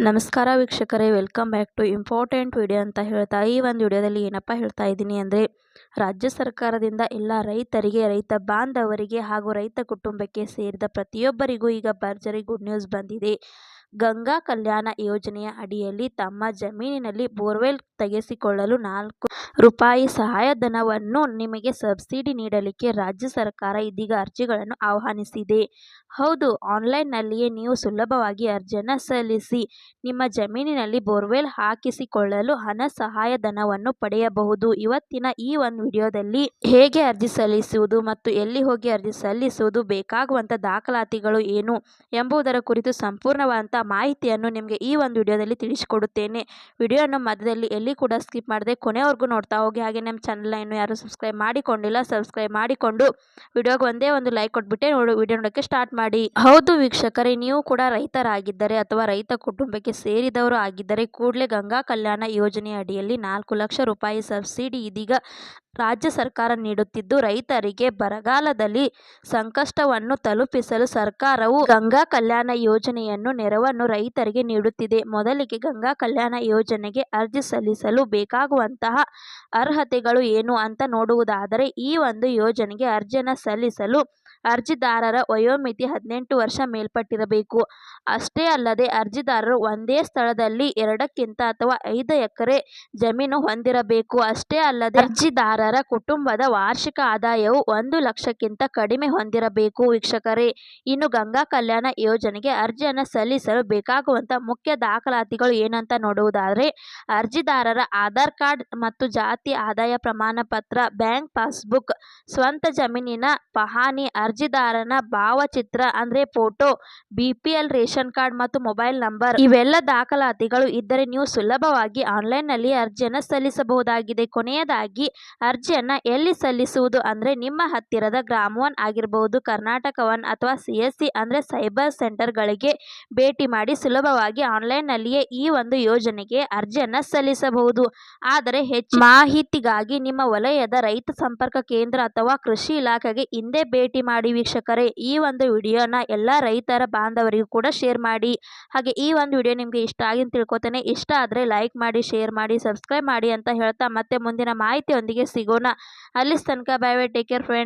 ನಮಸ್ಕಾರ ವೀಕ್ಷಕರೇ, welcome back to important video ಅಂತ ಹೇಳ್ತಾ ಈ ಒಂದು ವಿಡಿಯೋದಲ್ಲಿ ಏನಪ್ಪ ಹೇಳ್ತಾ ಇದ್ದೀನಿ ಅಂದರೆ, ರಾಜ್ಯ ಸರ್ಕಾರದಿಂದ ಎಲ್ಲ ರೈತರಿಗೆ, ರೈತ ಬಾಂಧವರಿಗೆ ಹಾಗೂ ರೈತ ಕುಟುಂಬಕ್ಕೆ ಸೇರಿದ ಪ್ರತಿಯೊಬ್ಬರಿಗೂ ಈಗ ಭರ್ಜರಿ ಗುಡ್ ನ್ಯೂಸ್ ಬಂದಿದೆ. ಗಂಗಾ ಕಲ್ಯಾಣ ಯೋಜನೆಯ ಅಡಿಯಲ್ಲಿ ತಮ್ಮ ಜಮೀನಿನಲ್ಲಿ ಬೋರ್ವೆಲ್ ತೆಗೆಸಿಕೊಳ್ಳಲು ₹4 ಸಹಾಯಧನವನ್ನು ನಿಮಗೆ ಸಬ್ಸಿಡಿ ನೀಡಲಿಕ್ಕೆ ರಾಜ್ಯ ಸರ್ಕಾರ ಇದೀಗ ಅರ್ಜಿಗಳನ್ನು ಆಹ್ವಾನಿಸಿದೆ. ಹೌದು, ಆನ್ಲೈನ್ನಲ್ಲಿಯೇ ನೀವು ಸುಲಭವಾಗಿ ಅರ್ಜಿಯನ್ನು ಸಲ್ಲಿಸಿ ನಿಮ್ಮ ಜಮೀನಿನಲ್ಲಿ ಬೋರ್ವೆಲ್ ಹಾಕಿಸಿಕೊಳ್ಳಲು ಹಣ ಸಹಾಯಧನವನ್ನು ಪಡೆಯಬಹುದು. ಇವತ್ತಿನ ಈ ಒಂದು ವಿಡಿಯೋದಲ್ಲಿ ಹೇಗೆ ಅರ್ಜಿ ಸಲ್ಲಿಸುವುದು ಮತ್ತು ಎಲ್ಲಿ ಹೋಗಿ ಅರ್ಜಿ ಸಲ್ಲಿಸುವುದು, ಬೇಕಾಗುವಂಥ ದಾಖಲಾತಿಗಳು ಏನು ಎಂಬುದರ ಕುರಿತು ಸಂಪೂರ್ಣವಾದಂಥ ಮಾಹಿತಿಯನ್ನು ನಿಮಗೆ ಈ ಒಂದು ವಿಡಿಯೋದಲ್ಲಿ ತಿಳಿಸಿಕೊಡುತ್ತೇನೆ. ವಿಡಿಯೋನ ಮಧ್ಯದಲ್ಲಿ ಎಲ್ಲಿ ಕೂಡ ಸ್ಕಿಪ್ ಮಾಡದೆ ಕೊನೆವರೆಗೂ ನೋಡ್ತಾ ಹೋಗಿ. ಹಾಗೆ ನಮ್ಮ ಚಾನಲ್ನ ಇನ್ನೂ ಯಾರು ಸಬ್ಸ್ಕ್ರೈಬ್ ಮಾಡಿಕೊಂಡಿಲ್ಲ, ಸಬ್ಸ್ಕ್ರೈಬ್ ಮಾಡಿಕೊಂಡು ವಿಡಿಯೋಗೆ ಒಂದೇ ಒಂದು ಲೈಕ್ ಕೊಟ್ಬಿಟ್ಟೆ ವಿಡಿಯೋ ನೋಡೋಕ್ಕೆ ಸ್ಟಾರ್ಟ್ ಮಾಡಿ. ಹೌದು ವೀಕ್ಷಕರೇ, ನೀವು ಕೂಡ ರೈತರಾಗಿದ್ದರೆ ಅಥವಾ ರೈತ ಕುಟುಂಬಕ್ಕೆ ಸೇರಿದವರು ಆಗಿದ್ದರೆ ಕೂಡಲೇ ಗಂಗಾ ಕಲ್ಯಾಣ ಯೋಜನೆಯ ಅಡಿಯಲ್ಲಿ ₹4 ಲಕ್ಷ ಸಬ್ಸಿಡಿ ಇದೀಗ ರಾಜ್ಯ ಸರ್ಕಾರ ನೀಡುತ್ತಿದ್ದು, ರೈತರಿಗೆ ಬರಗಾಲದಲ್ಲಿ ಸಂಕಷ್ಟವನ್ನು ತಲುಪಿಸಲು ಸರ್ಕಾರವು ಗಂಗಾ ಕಲ್ಯಾಣ ಯೋಜನೆಯನ್ನು ನೆರವನ್ನು ರೈತರಿಗೆ ನೀಡುತ್ತಿದೆ. ಮೊದಲಿಗೆ ಗಂಗಾ ಕಲ್ಯಾಣ ಯೋಜನೆಗೆ ಅರ್ಜಿ ಸಲ್ಲಿಸಲು ಬೇಕಾಗುವಂತಹ ಅರ್ಹತೆಗಳು ಏನು ಅಂತ ನೋಡುವುದಾದರೆ, ಈ ಒಂದು ಯೋಜನೆಗೆ ಅರ್ಜಿಯನ್ನು ಸಲ್ಲಿಸಲು ಅರ್ಜಿದಾರರ ವಯೋಮಿತಿ 18 ವರ್ಷ ಮೇಲ್ಪಟ್ಟಿರಬೇಕು. ಅಷ್ಟೇ ಅಲ್ಲದೆ ಅರ್ಜಿದಾರರು ಒಂದೇ ಸ್ಥಳದಲ್ಲಿ 2ಕ್ಕಿಂತ ಅಥವಾ 5 ಎಕರೆ ಜಮೀನು ಹೊಂದಿರಬೇಕು. ಅಷ್ಟೇ ಅಲ್ಲದೆ ಅರ್ಜಿದಾರರ ಕುಟುಂಬದ ವಾರ್ಷಿಕ ಆದಾಯವು 1 ಲಕ್ಷಕ್ಕಿಂತ ಕಡಿಮೆ ಹೊಂದಿರಬೇಕು. ವೀಕ್ಷಕರೇ, ಇನ್ನು ಗಂಗಾ ಕಲ್ಯಾಣ ಯೋಜನೆಗೆ ಅರ್ಜಿಯನ್ನು ಸಲ್ಲಿಸಲು ಬೇಕಾಗುವಂಥ ಮುಖ್ಯ ದಾಖಲಾತಿಗಳು ಏನಂತ ನೋಡುವುದಾದರೆ, ಅರ್ಜಿದಾರರ ಆಧಾರ್ ಕಾರ್ಡ್ ಮತ್ತು ಜಾತಿ ಆದಾಯ ಪ್ರಮಾಣ ಪತ್ರ, ಬ್ಯಾಂಕ್ ಪಾಸ್ಬುಕ್, ಸ್ವಂತ ಜಮೀನಿನ ಪಹಣಿ, ಅರ್ಜಿದಾರನ ಭಾವಚಿತ್ರ ಅಂದರೆ ಫೋಟೋ, BPL ರೇಷನ್ ಕಾರ್ಡ್ ಮತ್ತು ಮೊಬೈಲ್ ನಂಬರ್ ಇವೆಲ್ಲ ದಾಖಲಾತಿಗಳು ಇದ್ದರೆ ನೀವು ಸುಲಭವಾಗಿ ಆನ್ಲೈನ್ನಲ್ಲಿ ಅರ್ಜಿಯನ್ನು ಸಲ್ಲಿಸಬಹುದಾಗಿದೆ. ಕೊನೆಯದಾಗಿ ಅರ್ಜಿಯನ್ನು ಎಲ್ಲಿ ಸಲ್ಲಿಸುವುದು ಅಂದರೆ, ನಿಮ್ಮ ಹತ್ತಿರದ ಗ್ರಾಮ 1 ಆಗಿರಬಹುದು, ಕರ್ನಾಟಕ 1 ಅಥವಾ CSC ಅಂದರೆ ಸೈಬರ್ ಸೆಂಟರ್ಗಳಿಗೆ ಭೇಟಿ ಮಾಡಿ ಸುಲಭವಾಗಿ ಆನ್ಲೈನ್ನಲ್ಲಿಯೇ ಈ ಒಂದು ಯೋಜನೆಗೆ ಅರ್ಜಿಯನ್ನು ಸಲ್ಲಿಸಬಹುದು. ಆದರೆ ಹೆಚ್ಚಿನ ಮಾಹಿತಿಗಾಗಿ ನಿಮ್ಮ ವಲಯದ ರೈತ ಸಂಪರ್ಕ ಕೇಂದ್ರ ಅಥವಾ ಕೃಷಿ ಇಲಾಖೆಗೆ ಹಿಂದೆ ಭೇಟಿ ಮಾಡಿ. ವೀಕ್ಷಕರೇ, ಈ ಒಂದು ವಿಡಿಯೋನ ಎಲ್ಲ ರೈತರ ಬಾಂಧವರಿಗೂ ಕೂಡ ಶೇರ್ ಮಾಡಿ. ಹಾಗೆ ಈ ಒಂದು ವಿಡಿಯೋ ನಿಮಗೆ ಇಷ್ಟ ಆಗಿ ಅಂತ ತಿಳ್ಕೊತೇನೆ. ಇಷ್ಟ ಆದರೆ ಲೈಕ್ ಮಾಡಿ, ಶೇರ್ ಮಾಡಿ, ಸಬ್ಸ್ಕ್ರೈಬ್ ಮಾಡಿ ಅಂತ ಹೇಳ್ತಾ ಮತ್ತೆ ಮುಂದಿನ ಮಾಹಿತಿಯೊಂದಿಗೆ ಸಿಗೋಣ. ಅಲ್ಲಿ ತನಕ bye bye, take care friends.